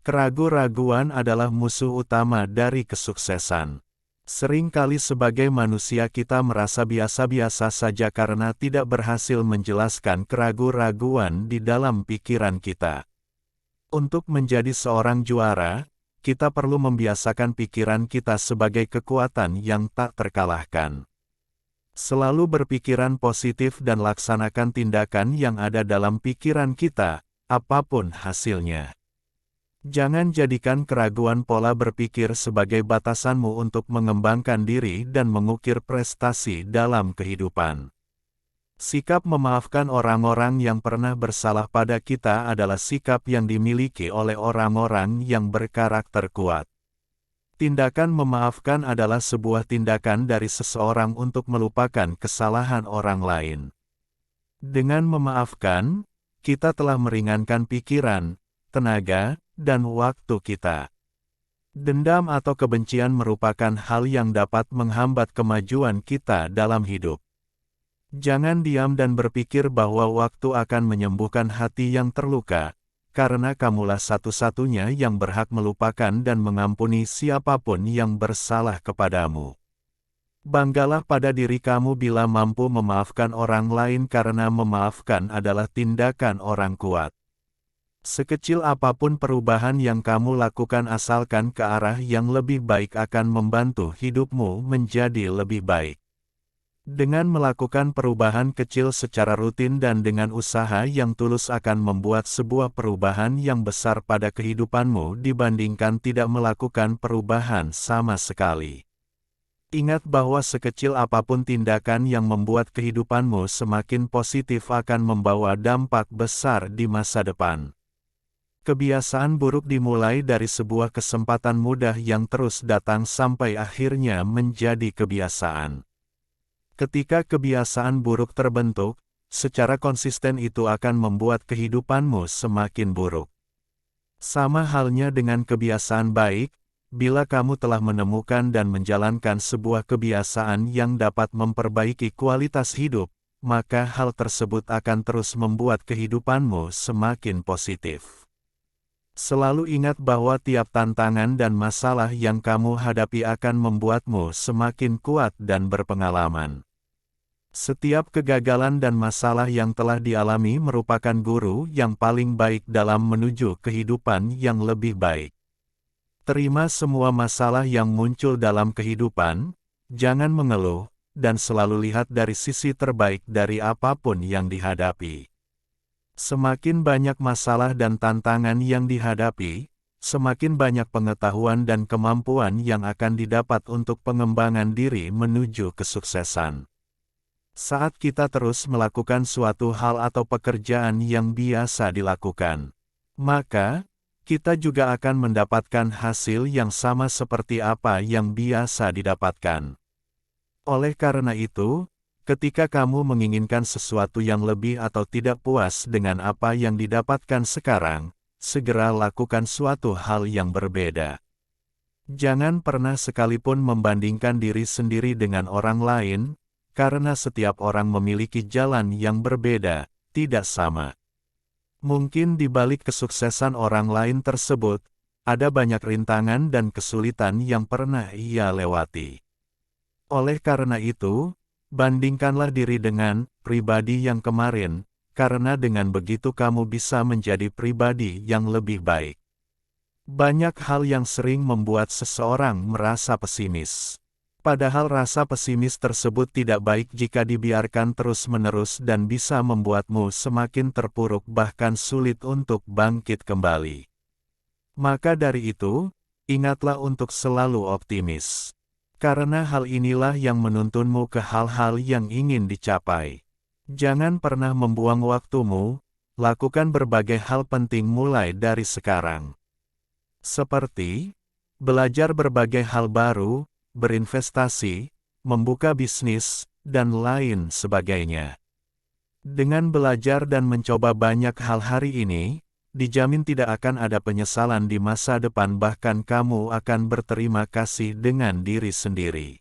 Keraguan-raguan adalah musuh utama dari kesuksesan. Seringkali sebagai manusia kita merasa biasa-biasa saja karena tidak berhasil menjelaskan keraguan-raguan di dalam pikiran kita. Untuk menjadi seorang juara, kita perlu membiasakan pikiran kita sebagai kekuatan yang tak terkalahkan. Selalu berpikiran positif dan laksanakan tindakan yang ada dalam pikiran kita, apapun hasilnya. Jangan jadikan keraguan pola berpikir sebagai batasanmu untuk mengembangkan diri dan mengukir prestasi dalam kehidupan. Sikap memaafkan orang-orang yang pernah bersalah pada kita adalah sikap yang dimiliki oleh orang-orang yang berkarakter kuat. Tindakan memaafkan adalah sebuah tindakan dari seseorang untuk melupakan kesalahan orang lain. Dengan memaafkan, kita telah meringankan pikiran, tenaga, dan waktu kita. Dendam atau kebencian merupakan hal yang dapat menghambat kemajuan kita dalam hidup. Jangan diam dan berpikir bahwa waktu akan menyembuhkan hati yang terluka, karena kamulah satu-satunya yang berhak melupakan dan mengampuni siapapun yang bersalah kepadamu. Banggalah pada diri kamu bila mampu memaafkan orang lain karena memaafkan adalah tindakan orang kuat. Sekecil apapun perubahan yang kamu lakukan asalkan ke arah yang lebih baik akan membantu hidupmu menjadi lebih baik. Dengan melakukan perubahan kecil secara rutin dan dengan usaha yang tulus akan membuat sebuah perubahan yang besar pada kehidupanmu dibandingkan tidak melakukan perubahan sama sekali. Ingat bahwa sekecil apapun tindakan yang membuat kehidupanmu semakin positif akan membawa dampak besar di masa depan. Kebiasaan buruk dimulai dari sebuah kesempatan mudah yang terus datang sampai akhirnya menjadi kebiasaan. Ketika kebiasaan buruk terbentuk, secara konsisten itu akan membuat kehidupanmu semakin buruk. Sama halnya dengan kebiasaan baik, bila kamu telah menemukan dan menjalankan sebuah kebiasaan yang dapat memperbaiki kualitas hidup, maka hal tersebut akan terus membuat kehidupanmu semakin positif. Selalu ingat bahwa tiap tantangan dan masalah yang kamu hadapi akan membuatmu semakin kuat dan berpengalaman. Setiap kegagalan dan masalah yang telah dialami merupakan guru yang paling baik dalam menuju kehidupan yang lebih baik. Terima semua masalah yang muncul dalam kehidupan, jangan mengeluh, dan selalu lihat dari sisi terbaik dari apapun yang dihadapi. Semakin banyak masalah dan tantangan yang dihadapi, semakin banyak pengetahuan dan kemampuan yang akan didapat untuk pengembangan diri menuju kesuksesan. Saat kita terus melakukan suatu hal atau pekerjaan yang biasa dilakukan, maka kita juga akan mendapatkan hasil yang sama seperti apa yang biasa didapatkan. Oleh karena itu, ketika kamu menginginkan sesuatu yang lebih atau tidak puas dengan apa yang didapatkan sekarang, segera lakukan suatu hal yang berbeda. Jangan pernah sekalipun membandingkan diri sendiri dengan orang lain, karena setiap orang memiliki jalan yang berbeda, tidak sama. Mungkin di balik kesuksesan orang lain tersebut, ada banyak rintangan dan kesulitan yang pernah ia lewati. Oleh karena itu, bandingkanlah diri dengan pribadi yang kemarin, karena dengan begitu kamu bisa menjadi pribadi yang lebih baik. Banyak hal yang sering membuat seseorang merasa pesimis. Padahal rasa pesimis tersebut tidak baik jika dibiarkan terus-menerus dan bisa membuatmu semakin terpuruk bahkan sulit untuk bangkit kembali. Maka dari itu, ingatlah untuk selalu optimis. Karena hal inilah yang menuntunmu ke hal-hal yang ingin dicapai. Jangan pernah membuang waktumu, lakukan berbagai hal penting mulai dari sekarang. Seperti, belajar berbagai hal baru, berinvestasi, membuka bisnis, dan lain sebagainya. Dengan belajar dan mencoba banyak hal hari ini, dijamin tidak akan ada penyesalan di masa depan bahkan kamu akan berterima kasih dengan diri sendiri.